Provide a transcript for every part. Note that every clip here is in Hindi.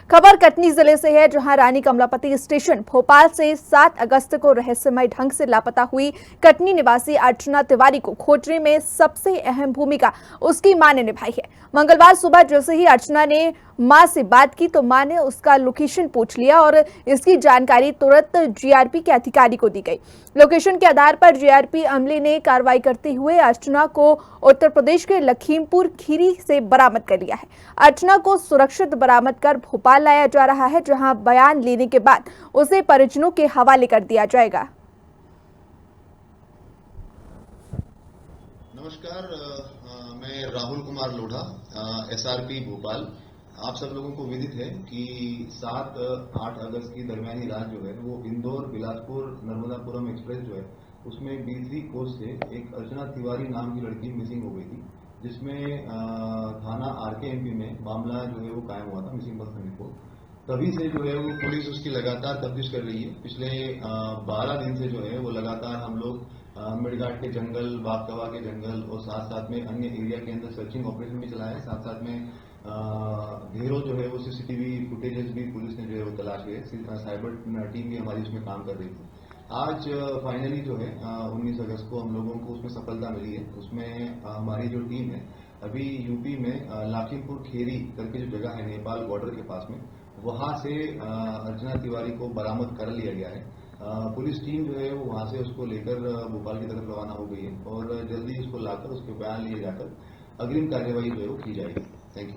खबर कटनी जिले से है, जहां रानी कमलापति स्टेशन भोपाल से 7 अगस्त को रहस्यमय ढंग से लापता हुई कटनी निवासी अर्चना तिवारी को खोजने में सबसे अहम भूमिका उसकी मां ने निभाई है। मंगलवार सुबह जैसे ही अर्चना ने मां से बात की तो मां ने उसका लोकेशन पूछ लिया और इसकी जानकारी तुरंत जीआरपी के अधिकारी को दी गई। लोकेशन के आधार पर जीआरपी अमले ने कार्रवाई करते हुए अर्चना को उत्तर प्रदेश के लखीमपुर खीरी से बरामद कर लिया है। अर्चना को सुरक्षित बरामद कर भोपाल लाया जा रहा है, जहां बयान लेने के बाद उसे परिजनों के हवाले कर दिया जाएगा। नमस्कार, मैं राहुल कुमार लोढ़ा, एसआरपी भोपाल। आप सब लोगों को विदित है कि 7-8 अगस्त की दरमियानी रात जो है वो इंदौर बिलासपुर नर्मदापुरम एक्सप्रेस जो है उसमें बीसरी कोच से एक अर्चना तिवारी नाम की लड़की मिसिंग हो गई थी, जिसमें थाना आरकेएमपी में मामला जो है वो कायम हुआ था मिसिंग पर्सन रिपोर्ट। तभी से जो है वो पुलिस उसकी लगातार तफ्तीश कर रही है। पिछले 12 दिन से जो है वो लगातार हम लोग मिडघाट के जंगल, बागकवा के जंगल और साथ साथ में अन्य एरिया के अंदर सर्चिंग ऑपरेशन भी चलाया है। साथ साथ में ढेरों जो है वो सीसीटीवी फुटेजेस भी पुलिस ने जो है वो तलाश लिए। साइबर टीम भी हमारी उसमें काम कर रही थी। आज फाइनली जो है 19 अगस्त को हम लोगों को उसमें सफलता मिली है। उसमें हमारी जो टीम है अभी यूपी में लखीमपुर खीरी करके जो जगह है नेपाल बॉर्डर के पास में, वहां से अर्चना तिवारी को बरामद कर लिया गया है। पुलिस टीम जो है वो वहां से उसको लेकर भोपाल की तरफ रवाना हो गई है और जल्दी उसको लाकर उसके बयान लिए जाकर अग्रिम कार्यवाही जो है वो की जाएगी। Thank you.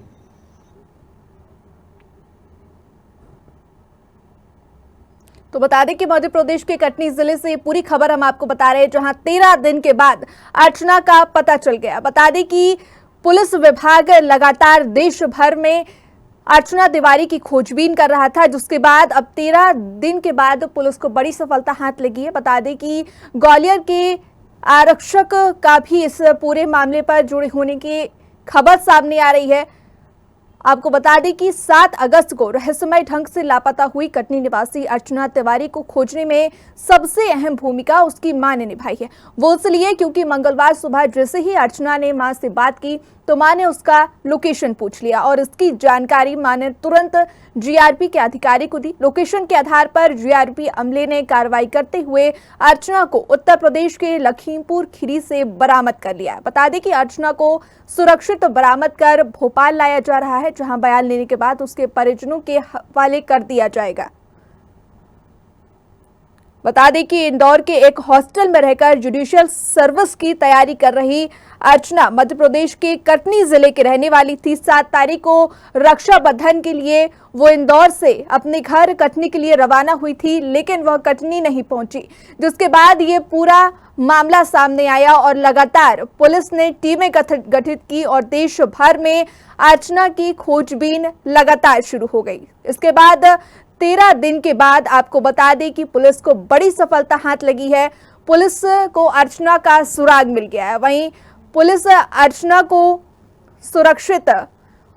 तो बता दें कि मध्य प्रदेश के कटनी जिले से पूरी खबर हम आपको बता रहे हैं, जहां 13 दिन के बाद अर्चना का पता चल गया। बता दें कि पुलिस विभाग लगातार देश भर में अर्चना तिवारी की खोजबीन कर रहा था, जिसके बाद अब 13 दिन के बाद पुलिस को बड़ी सफलता हाथ लगी है। बता दें कि ग्वालियर के आरक्षक का भी इस पूरे मामले पर जुड़े होने की खबर सामने आ रही है। आपको बता दें कि 7 अगस्त को रहस्यमय ढंग से लापता हुई कटनी निवासी अर्चना तिवारी को खोजने में सबसे अहम भूमिका उसकी मां ने निभाई है। वो इसलिए क्योंकि मंगलवार सुबह जैसे ही अर्चना ने मां से बात की तो मां ने उसका लोकेशन पूछ लिया और इसकी जानकारी मां ने तुरंत जीआरपी के अधिकारी को दी। लोकेशन के आधार पर जीआरपी अमले ने कार्रवाई करते हुए अर्चना को उत्तर प्रदेश के लखीमपुर खीरी से बरामद कर लिया। बता दें कि अर्चना को सुरक्षित बरामद कर भोपाल लाया जा रहा है, जहां बयान लेने के बाद उसके परिजनों के हवाले कर दिया जाएगा। बता दें कि इंदौर के एक हॉस्टल में रहकर जुडिशियल सर्विस की तैयारी कर रही अर्चना मध्य प्रदेश के कटनी जिले की रहने वाली थी। 7 तारीख को रक्षाबंधन के लिए वो इंदौर से अपने घर कटनी के लिए रवाना हुई थी, लेकिन वह कटनी नहीं पहुंची, जिसके बाद ये पूरा मामला सामने आया और लगातार पुलिस ने टीमें गठित की और देश भर में अर्चना की खोजबीन लगातार शुरू हो गई। इसके बाद 13 दिन के बाद आपको बता दें कि पुलिस को बड़ी सफलता हाथ लगी है। पुलिस को अर्चना का सुराग मिल गया है। वहीं पुलिस अर्चना को सुरक्षित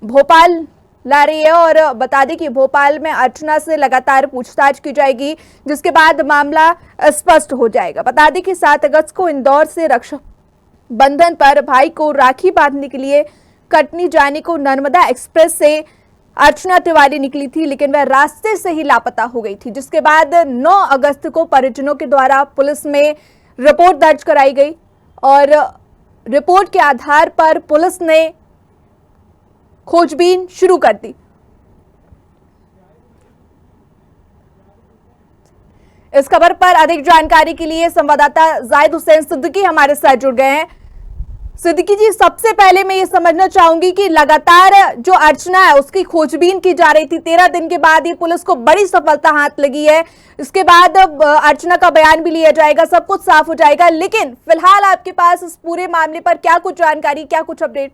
भोपाल ला रही है और बता दें कि भोपाल में अर्चना से लगातार पूछताछ की जाएगी, जिसके बाद मामला स्पष्ट हो जाएगा। बता दें कि 7 अगस्त को इंदौर से रक्षाबंधन पर भाई को राखी बांधने के लिए कटनी जाने को नर्मदा एक्सप्रेस से अर्चना तिवारी निकली थी, लेकिन वह रास्ते से ही लापता हो गई थी, जिसके बाद 9 अगस्त को परिजनों के द्वारा पुलिस में रिपोर्ट दर्ज कराई गई और रिपोर्ट के आधार पर पुलिस ने खोजबीन शुरू कर दी। इस खबर पर अधिक जानकारी के लिए संवाददाता जाहिद हुसैन सिद्दीकी हमारे साथ जुड़ गए हैं। सिद्दीकी जी, सबसे पहले मैं ये समझना चाहूंगी कि लगातार जो अर्चना है उसकी खोजबीन की जा रही थी, 13 दिन के बाद ये पुलिस को बड़ी सफलता हाथ लगी है। इसके बाद अर्चना का बयान भी लिया जाएगा, सब कुछ साफ हो जाएगा, लेकिन फिलहाल आपके पास इस पूरे मामले पर क्या कुछ जानकारी, क्या कुछ अपडेट?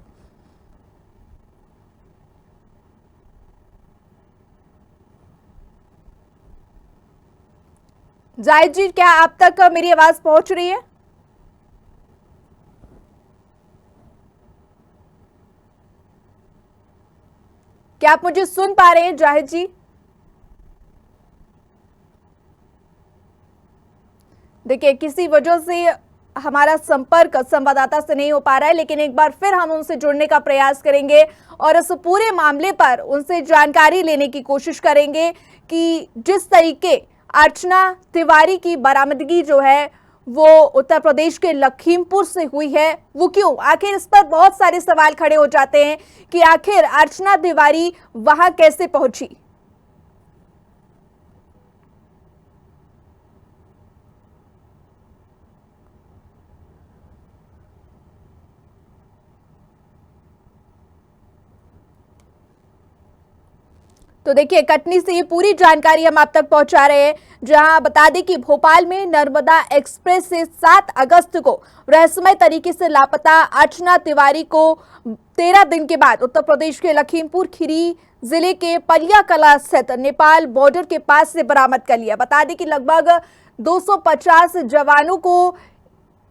जाहिद जी, क्या आप तक मेरी आवाज पहुंच रही है? क्या आप मुझे सुन पा रहे हैं जाहिद जी? देखिए, किसी वजह से हमारा संपर्क संवाददाता से नहीं हो पा रहा है, लेकिन एक बार फिर हम उनसे जुड़ने का प्रयास करेंगे और इस पूरे मामले पर उनसे जानकारी लेने की कोशिश करेंगे कि जिस तरीके अर्चना तिवारी की बरामदगी जो है वो उत्तर प्रदेश के लखीमपुर से हुई है, वो क्यों, आखिर इस पर बहुत सारे सवाल खड़े हो जाते हैं कि आखिर अर्चना तिवारी वहां कैसे पहुंची। तो देखिए, कटनी से ये पूरी जानकारी हम आप तक पहुंचा रहे हैं, जहां बता दें कि भोपाल में नर्मदा एक्सप्रेस से 7 अगस्त को रहस्यमय तरीके से लापता अर्चना तिवारी को 13 दिन के बाद उत्तर प्रदेश के लखीमपुर खीरी जिले के पलिया कला स्थित नेपाल बॉर्डर के पास से बरामद कर लिया। बता दें कि लगभग 250 जवानों को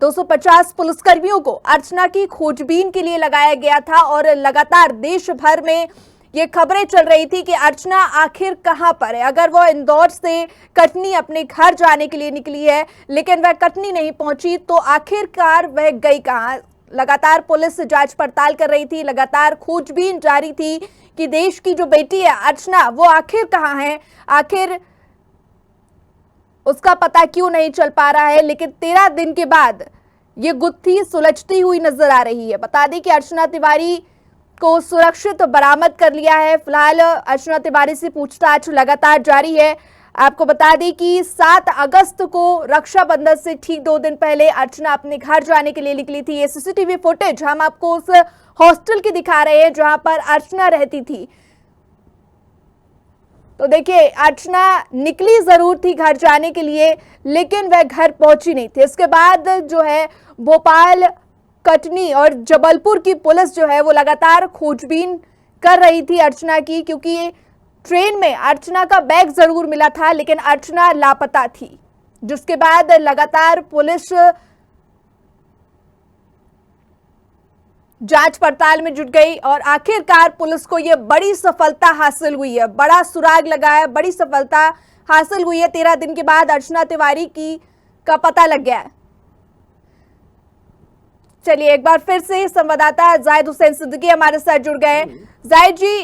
250 पुलिसकर्मियों को अर्चना की खोजबीन के लिए लगाया गया था और लगातार देश भर में ये खबरें चल रही थी कि अर्चना आखिर कहां पर है। अगर वो इंदौर से कटनी अपने घर जाने के लिए निकली है लेकिन वह कटनी नहीं पहुंची तो आखिरकार वह गई कहां। लगातार पुलिस जांच पड़ताल कर रही थी, लगातार खोजबीन जारी थी कि देश की जो बेटी है अर्चना वो आखिर कहां है, आखिर उसका पता क्यों नहीं चल पा रहा है। लेकिन 13 दिन के बाद ये गुत्थी सुलझती हुई नजर आ रही है। बता दें कि अर्चना तिवारी को सुरक्षित बरामद कर लिया है। फिलहाल अर्चना तिवारी से पूछताछ लगातार जारी है। आपको बता दें कि 7 अगस्त को रक्षाबंधन से ठीक 2 दिन पहले अर्चना अपने घर जाने के लिए निकली थी। ये सीसीटीवी फुटेज हम आपको उस हॉस्टल की दिखा रहे हैं जहां पर अर्चना रहती थी। तो देखिए, अर्चना निकली जरूर थी घर जाने के लिए लेकिन वह घर पहुंची नहीं थी। इसके बाद जो है भोपाल, कटनी और जबलपुर की पुलिस जो है वो लगातार खोजबीन कर रही थी अर्चना की, क्योंकि ट्रेन में अर्चना का बैग जरूर मिला था लेकिन अर्चना लापता थी, जिसके बाद लगातार पुलिस जांच पड़ताल में जुट गई और आखिरकार पुलिस को यह बड़ी सफलता हासिल हुई है, बड़ा सुराग लगा है, बड़ी सफलता हासिल हुई है। 13 दिन के बाद अर्चना तिवारी का पता लग गया है। चलिए, एक बार फिर से संवाददाता जाहिद हुसैन सिद्दीकी हमारे साथ जुड़ गए। जाहिद जी,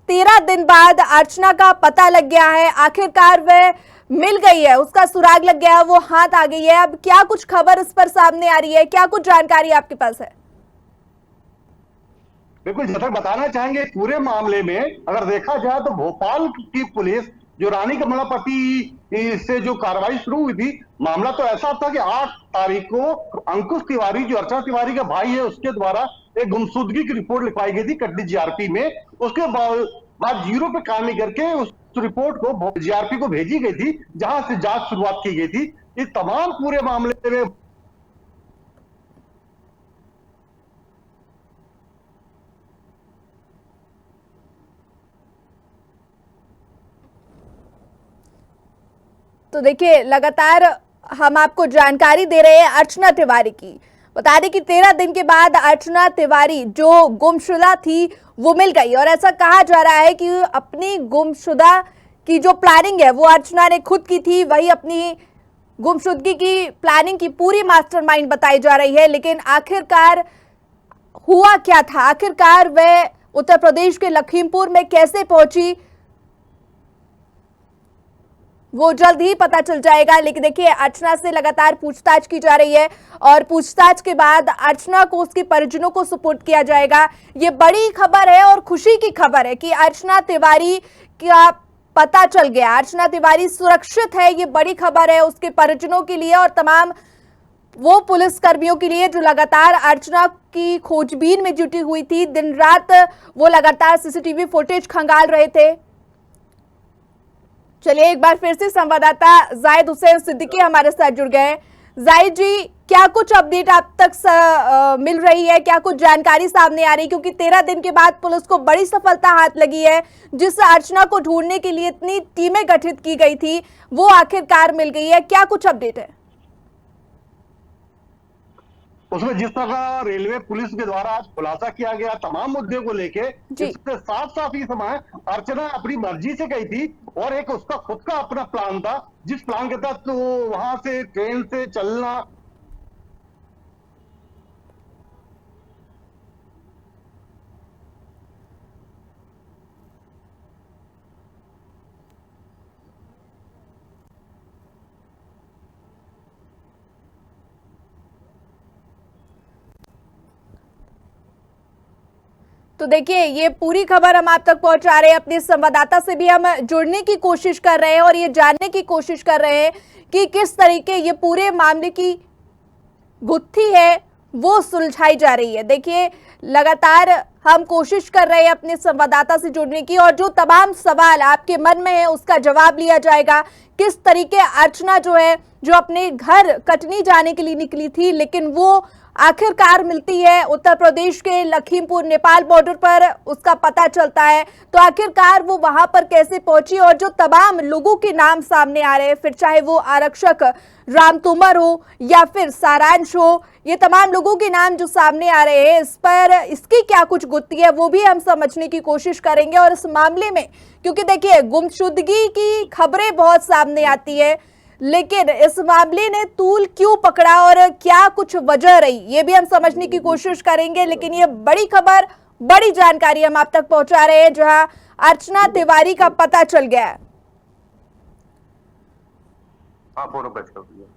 13 दिन बाद अर्चना का पता लग गया है, आखिरकार वह मिल गई है, उसका सुराग लग गया है, वो हाथ आ गई है। अब क्या कुछ खबर इस पर सामने आ रही है, क्या कुछ जानकारी आपके पास है? बिल्कुल, जैसा बताना चाहेंगे पूरे मामले में अगर देखा जाए तो भोपाल की पुलिस जो रानी कमलापति से जो कार्रवाई शुरू हुई थी, मामला तो ऐसा था कि 8 तारीख को अंकुश तिवारी जो अर्चना तिवारी का भाई है उसके द्वारा एक गुमशुदगी की रिपोर्ट लिखवाई गई थी कटनी जीआरपी में। उसके बाद जीरो पे कार्रवाई करके उस रिपोर्ट को जीआरपी को भेजी गई थी जहां से जांच शुरुआत की गई थी। इस तमाम पूरे मामले में तो देखिए, लगातार हम आपको जानकारी दे रहे हैं अर्चना तिवारी की। बता दें कि 13 दिन के बाद अर्चना तिवारी जो गुमशुदा थी वो मिल गई और ऐसा कहा जा रहा है कि अपनी गुमशुदा की जो प्लानिंग है वो अर्चना ने खुद की थी, वही अपनी गुमशुदगी की प्लानिंग की पूरी मास्टरमाइंड बताई जा रही है। लेकिन आखिरकार हुआ क्या था, आखिरकार वह उत्तर प्रदेश के लखीमपुर में कैसे पहुंची, वो जल्द ही पता चल जाएगा। लेकिन देखिए, अर्चना से लगातार पूछताछ की जा रही है और पूछताछ के बाद अर्चना को उसके परिजनों को सुपुर्द किया जाएगा। ये बड़ी खबर है और खुशी की खबर है कि अर्चना तिवारी का पता चल गया, अर्चना तिवारी सुरक्षित है। ये बड़ी खबर है उसके परिजनों के लिए और तमाम वो पुलिस कर्मियों के लिए जो लगातार अर्चना की खोजबीन में जुटी हुई थी। दिन रात वो लगातार सीसीटीवी फुटेज खंगाल रहे थे। चलिए, एक बार फिर से संवाददाता जाहिद हुसैन सिद्दीकी हमारे साथ जुड़ गए। जाहिद जी, क्या कुछ अपडेट आप तक मिल रही है, क्या कुछ जानकारी सामने आ रही है? क्योंकि 13 दिन के बाद पुलिस को बड़ी सफलता हाथ लगी है। जिस अर्चना को ढूंढने के लिए इतनी टीमें गठित की गई थी वो आखिरकार मिल गई है, क्या कुछ अपडेट है? उसमें जिस तरह रेलवे पुलिस के द्वारा आज खुलासा किया गया तमाम मुद्दे को लेके, इससे साफ साफ ये समय अर्चना अपनी मर्जी से गई थी और एक उसका खुद का अपना प्लान था, जिस प्लान के तहत तो वहां से ट्रेन से चलना तो देखिए, ये पूरी खबर हम आप तक पहुंचा रहे हैं, अपने संवाददाता से भी हम जुड़ने की कोशिश कर रहे हैं और ये जानने की कोशिश कर रहे हैं कि किस तरीके ये पूरे मामले की गुत्थी है वो सुलझाई जा रही है। देखिए, लगातार हम कोशिश कर रहे हैं अपने संवाददाता से जुड़ने की, और जो तमाम सवाल आपके मन में है उसका जवाब लिया जाएगा। किस तरीके अर्चना जो है, जो अपने घर कटनी जाने के लिए निकली थी, लेकिन वो आखिरकार मिलती है उत्तर प्रदेश के लखीमपुर नेपाल बॉर्डर पर, उसका पता चलता है। तो आखिरकार वो वहां पर कैसे पहुंची, और जो तमाम लोगों के नाम सामने आ रहे हैं, फिर चाहे वो आरक्षक राम तोमर हो या फिर सारांश हो, ये तमाम लोगों के नाम जो सामने आ रहे हैं, इस पर इसकी क्या कुछ गुत्थी है वो भी हम समझने की कोशिश करेंगे। और इस मामले में, क्योंकि देखिए गुमशुदगी की खबरें बहुत सामने आती है, लेकिन इस मामले ने तूल क्यों पकड़ा और क्या कुछ वजह रही, ये भी हम समझने की कोशिश करेंगे। लेकिन ये बड़ी खबर, बड़ी जानकारी हम आप तक पहुंचा रहे हैं, जहां अर्चना तिवारी का पता चल गया है। हाँ, फोटो पेश कर दिया।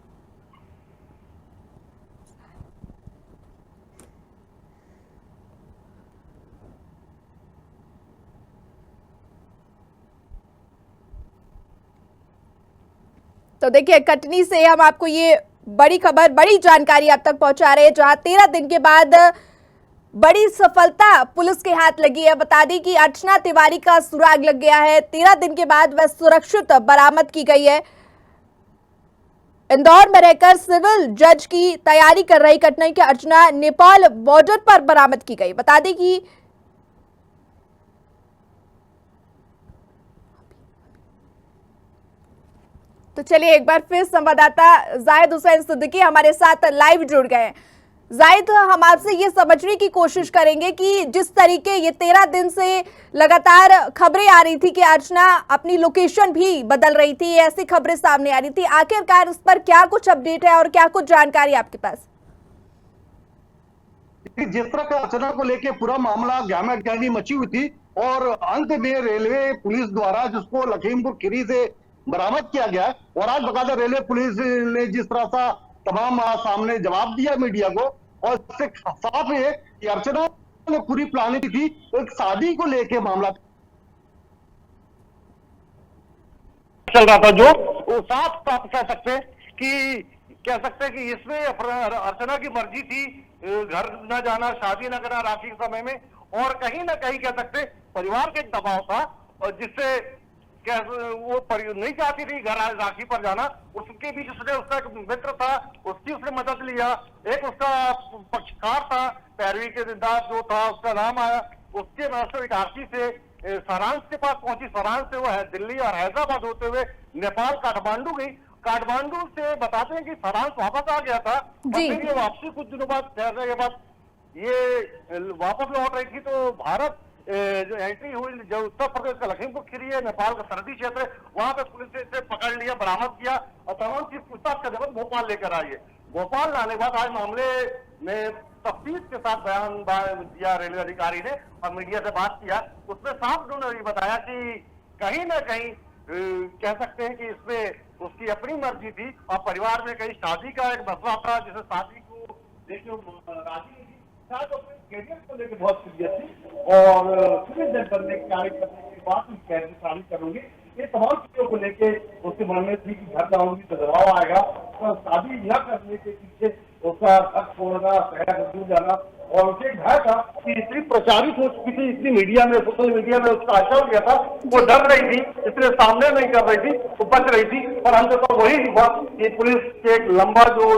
तो देखिए, कटनी से हम आपको ये बड़ी खबर, बड़ी जानकारी आप तक पहुंचा रहे हैं, जहां 13 दिन के बाद बड़ी सफलता पुलिस के हाथ लगी है। बता दें कि अर्चना तिवारी का सुराग लग गया है। 13 दिन के बाद वह सुरक्षित बरामद की गई है। इंदौर में रहकर सिविल जज की तैयारी कर रही कटनी की अर्चना नेपाल बॉर्डर पर बरामद की गई। बता दें कि तो चलिए एक बार फिर संवाददाता जाहिद हुसैन सिद्दीकी हमारे साथ लाइव जुड़ गए। जाहिद, हम आपसे ये समझने की कोशिश करेंगे कि जिस तरीके ये 13 दिन से लगातार खबरें आ रही थी कि अर्चना अपनी लोकेशन भी बदल रही थी, ऐसी खबरें सामने आ रही थी, आखिरकार इस पर क्या कुछ अपडेट है और क्या कुछ जानकारी आपके पास? जिस तरह का अर्चना को लेके पूरा मामला गहमा-गहमी मची हुई थी, और अंत में रेलवे पुलिस द्वारा जिसको लखीमपुर खीरी से बरामद किया गया, और आज बकायदा रेलवे पुलिस ने जिस तरह सा तमाम सामने जवाब दिया मीडिया को, और इससे साफ है कि अर्चना ने पूरी प्लानिंग की थी। एक शादी को लेके मामला चल रहा था, जो वो साफ कह सकते कि इसमें अर्चना की मर्जी थी घर न जाना, शादी न करना राखी के समय में, और कहीं ना कहीं कह सकते परिवार का एक दबाव था, और जिससे वो नहीं चाहती थी घर राखी पर जाना। उसके बीच उसने, उसका एक मित्र था, उसकी उसने मदद लिया। एक उसका पक्षकार था, पैरवी के दास जो था, उसका नाम आया, उसके वास्तविक आरती से सारांश के पास पहुंची। सारांश से वो दिल्ली और हैदराबाद होते हुए नेपाल काठमांडू गई। काठमांडू से बताते हैं कि सारांश वापस आ गया था, फिर ये वापसी कुछ दिनों बाद ठहरने के बाद ये वापस लौट रही थी। तो भारत जो एंट्री हुई, जो उत्तर प्रदेश का लखीमपुर खीरी है, नेपाल का सरहदी क्षेत्र है, वहां पे पुलिस ने इसे पकड़ लिया, बरामद किया, और तमाम चीज पूछताछ का जरूरत भोपाल लेकर आई है। भोपाल लाने के बाद आज मामले में तफ्तीश के साथ बयान दिया रेलवे अधिकारी ने, और मीडिया से बात किया। उसमें साफ उन्होंने ये बताया कि कहीं ना कहीं कह सकते हैं कि इसमें उसकी अपनी मर्जी थी, और परिवार में कहीं शादी का एक मसला था, जिसे शादी को देखने राजी नहीं थी, शायद अपने कैरियर को लेकर बहुत सीरियस थी, और सिविल जज बनने की कार्य करने के बाद कैसे शादी करूंगी, ये तमाम चीजों को लेके उसके मन में थी कि घर जाऊंगी तो दबाव आएगा, तो शादी न करने के पीछे उसका घर छोड़ना, शहर दूर जाना, और उसे भय था कि इतनी प्रचारित हो चुकी थी, इतनी मीडिया में, सोशल मीडिया में उसका आशा हो गया था, वो डर रही थी, इसलिए सामने नहीं कर रही थी, वो बच रही थी। और हमसे तो वही हुआ कि पुलिस के एक लंबा जो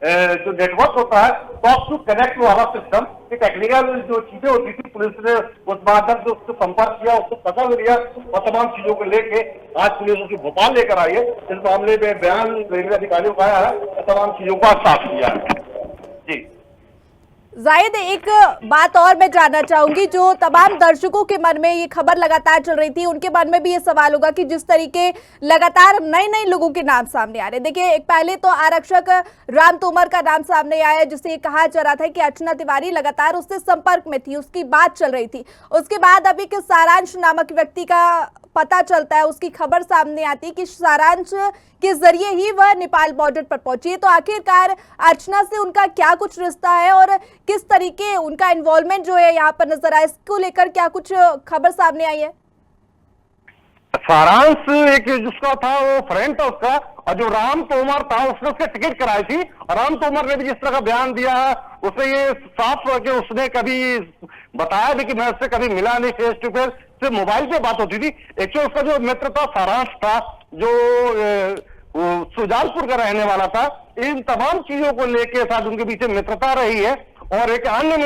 नेटवर्क होता है, टॉप टू कनेक्ट वाला सिस्टम, टेक्निकल जो चीजें होती थी, पुलिस ने उस माध्यम से उसको संपर्क किया, उसको पता लिया, और तमाम चीजों को लेके आज पुलिस उसकी भोपाल लेकर आई है। इस मामले में बयान रेलवे अधिकारियों का आया है, तमाम चीजों का साफ किया है। जी जाहिद, एक बात और मैं जानना चाहूंगी, जो तमाम दर्शकों के मन में ये खबर लगातार चल रही थी, उनके मन में भी ये सवाल होगा कि जिस तरीके लगातार नए नए लोगों के नाम सामने आ रहे। देखिए, एक पहले तो आरक्षक राम तोमर का नाम सामने आया, जिसे कहा जा रहा था कि अर्चना तिवारी लगातार उससे संपर्क में थी, उसकी बात चल रही थी। उसके बाद अभी के सारांश नामक व्यक्ति का पता चलता है, उसकी खबर सामने आती है कि सारांश के जरिए ही वह नेपाल बॉर्डर पर पहुंची है। तो आखिरकार अर्चना से उनका क्या कुछ रिश्ता है और किस तरीके उनका इन्वॉल्वमेंट जो है यहाँ पर नजर आया, इसको लेकर क्या कुछ खबर सामने आई है? सारांश एक जिसका था वो फ्रेंड था उसका, और जो राम तोमर था उसने उसके टिकट कराई थी। और राम तोमर ने भी जिस तरह का बयान दिया है उससे ये साफ हुआ कि उसने कभी बताया भी कि मैं उससे कभी मिला नहीं फेस टू फेस, सिर्फ मोबाइल पे बात होती थी। एक्चुअली उसका जो मित्र था सारांश था, जो सुजालपुर का रहने वाला था। इन तमाम चीजों को लेके साथ उनके पीछे मित्रता रही है। और एक अन्य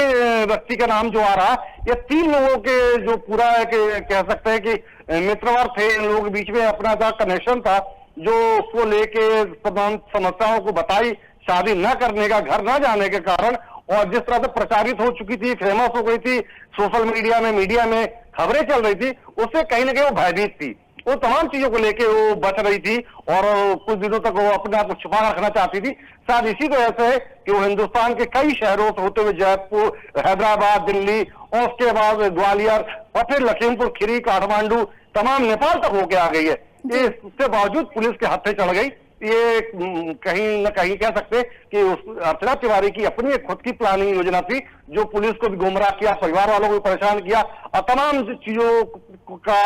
व्यक्ति का नाम जो आ रहा है, ये 3 लोगों के जो पूरा कह सकते हैं कि मित्रवर थे। इन लोगों के बीच में अपना जो कनेक्शन था, जो उसको लेके तमाम समस्याओं को बताई, शादी न करने का, घर न जाने के कारण, और जिस तरह से प्रचारित हो चुकी थी, फेमस हो गई थी सोशल मीडिया में खबरें चल रही थी, उससे कहीं ना कहीं वो भयभीत थी। वो तमाम चीजों को लेके वो बच रही थी और कुछ दिनों तक वो अपने आप को छुपा रखना चाहती थी। शायद इसी वजह से कि वो हिंदुस्तान के कई शहरों से होते हुए जयपुर, हैदराबाद, दिल्ली और उसके बाद ग्वालियर और फिर लखीमपुर खीरी, काठमांडू, तमाम नेपाल तक होके आ गई है। इसके बावजूद पुलिस के हाथे चढ़ गई। ये कहीं न कहीं कह सकते कि उस अर्चना तिवारी की अपनी एक खुद की प्लानिंग योजना थी, जो पुलिस को भी गुमराह किया, परिवार वालों को भी परेशान किया, और तमाम चीजों का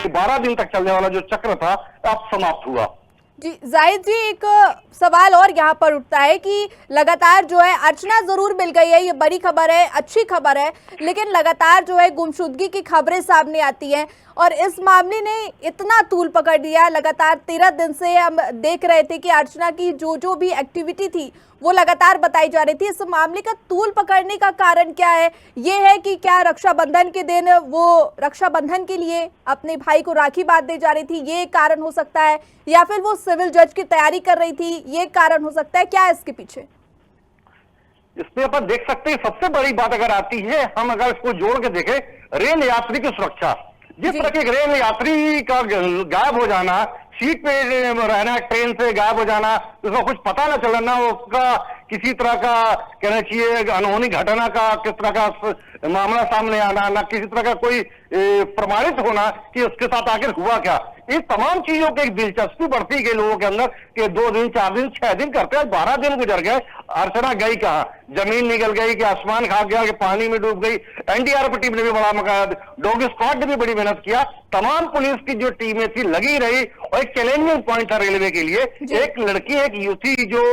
12 दिन तक चलने वाला जो चक्र था अब समाप्त हुआ। जी जाहिद जी, एक सवाल और यहाँ पर उठता है कि लगातार जो है अर्चना जरूर मिल गई है, ये बड़ी खबर है, अच्छी खबर है, लेकिन लगातार जो है गुमशुदगी की खबरें सामने आती हैं और इस मामले ने इतना तूल पकड़ लिया। लगातार 13 दिन से हम देख रहे थे कि अर्चना की जो भी एक्टिविटी थी वो लगातार बताई जा रही थी। इस मामले का तूल पकड़ने का कारण क्या है? ये है कि क्या रक्षाबंधन के दिन वो रक्षाबंधन के लिए अपने भाई को राखी बांधने जा रही थी, ये कारण हो सकता है, या फिर वो सिविल जज की तैयारी कर रही थी, ये कारण हो सकता है? क्या है इसके पीछे? इसमें अपन देख सकते हैं, सबसे बड़ी बात अगर आती है, हम अगर इसको जोड़ के देखें, रेल यात्री की सुरक्षा। जिस तरह के रेल यात्री का गायब हो जाना, सीट पे रहना, ट्रेन से गायब हो जाना, उसका कुछ पता न चलना, उसका किसी तरह का कहना चाहिए अनहोनी घटना का किस तरह का मामला सामने आना, ना किसी तरह का कोई प्रमाणित होना कि उसके साथ आखिर हुआ क्या। इन तमाम चीजों की एक दिलचस्पी बढ़ती गई लोगों के अंदर कि 2 दिन, 4 दिन, 6 दिन करते हैं, 12 दिन गुजर गए, अर्चना गई कहां? जमीन निकल गई कि आसमान खा गया कि पानी में डूब गई? एनडीआरएफ टीम ने भी बड़ा डॉग स्क्वाड ने भी बड़ी मेहनत किया, तमाम पुलिस की जो टीमें थी लगी रही। और एक चैलेंजिंग पॉइंट था रेलवे के लिए, एक लड़की, एक युवती जो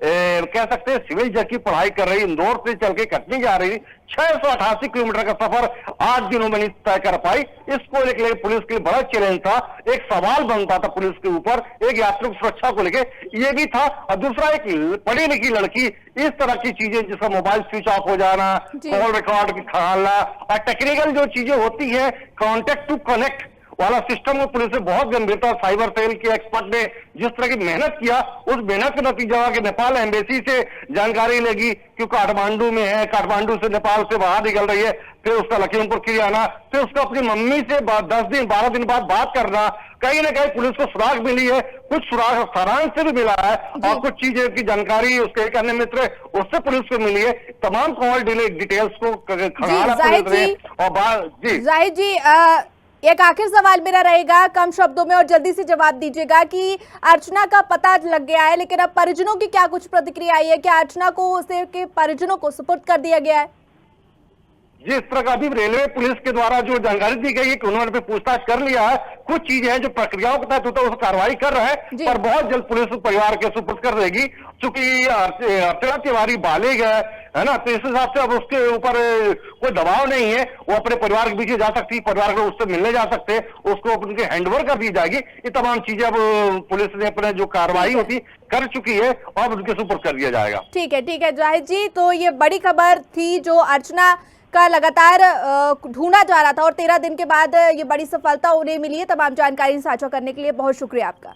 कह सकते हैं सिविल जज की पढ़ाई कर रही, इंदौर से चल के कटनी जा रही, 688 किलोमीटर का सफर 8 दिनों में नहीं तय कर पाई। इसको लेकर पुलिस के लिए बड़ा चैलेंज था, एक सवाल बनता था पुलिस के ऊपर, एक यात्री की सुरक्षा को लेकर ये भी था। और दूसरा, एक पढ़ी लिखी लड़की, इस तरह की चीजें जिसका मोबाइल स्विच ऑफ हो जाना, कॉल रिकॉर्ड खाना, और टेक्निकल जो चीजें होती है, कॉन्टेक्ट टू कनेक्ट वाला सिस्टम को पुलिस ने बहुत गंभीरता, साइबर सेल के एक्सपर्ट ने जिस तरह की मेहनत किया, उस मेहनत का नतीजा हुआ कि नेपाल एम्बेसी से जानकारी लेगी क्यों काठमांडू में है, काठमांडू से नेपाल से बाहर निकल रही है, फिर उसका लखीमपुर खीरी आना, फिर उसका अपनी मम्मी से 10 दिन 12 दिन बाद बात करना। कहीं ना कहीं पुलिस को सुराग मिली है, कुछ सुराग सारांश से भी मिला है, और कुछ चीजें की जानकारी उसके एक अन्य मित्र उससे पुलिस को मिली है। तमाम कॉल डिटेल्स को खंगाला पुलिस ने। और जाहिद जी, एक आखिर सवाल मेरा रहेगा, कम शब्दों में और जल्दी से जवाब दीजिएगा कि अर्चना का पता लग गया है, लेकिन अब परिजनों की क्या कुछ प्रतिक्रिया आई है? क्या अर्चना को उसके परिजनों को सुपुर्द कर दिया गया है? जिस तरह का अभी रेलवे पुलिस के द्वारा जो जानकारी दी गई है कि उन्होंने भी पूछताछ कर लिया है, कुछ चीजें हैं जो प्रक्रियाओं के तहत होता है, उस कार्रवाई कर रहे हैं, पर बहुत जल्द पुलिस परिवार के सुपुर्द कर देगी। चूंकि अर्चना तिवारी बालिग है ना, तो इस हिसाब से अब उसके ऊपर कोई दबाव नहीं है, वो अपने परिवार के पीछे जा सकती है, परिवार को उससे मिलने जा सकते हैं, उसको उनके हैंडओवर कर दी जाएगी। ये तमाम चीजें अब पुलिस ने अपने जो कार्रवाई होती कर चुकी है और उनके सुपुर्द कर दिया जाएगा। ठीक है जाहिद जी, तो ये बड़ी खबर थी जो अर्चना का लगातार ढूंढा जा रहा था और 13 दिन के बाद ये बड़ी सफलता उन्हें मिली है। तमाम जानकारी साझा करने के लिए बहुत शुक्रिया आपका।